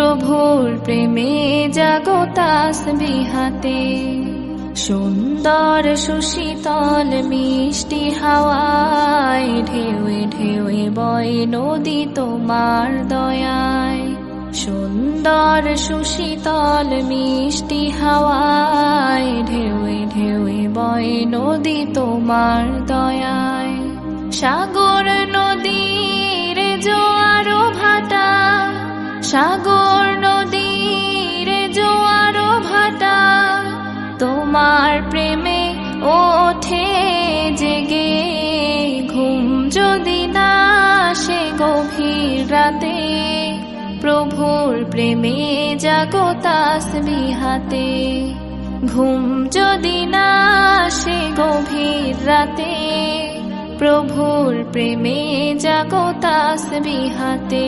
প্রভুর প্রেমে জাগো তাসবিহাতে। সুন্দর সুশীতল মিষ্টি হাওয়ায় ঢেউয়ে ঢেউয়ে বয় নদী তোমার দয়ায়। সুন্দর সুশীতল মিষ্টি হাওয়ায় ঢেউয়ে ঢেউয়ে বয় নদী তোমার দয়ায়। সাগর নদীর জোয়ার ভাটা, সাগর নদীর জোয়ার ভাটা, তোমার প্রেমে ওঠে জেগে। ঘুম যদি না আসে গভীর রাতে, প্রভুর প্রেমে জাগো তাসবিহাতে। ঘুম যদি না আসে গভীর রাতে, প্রভুর প্রেমে জাগো তাসবিহাতে।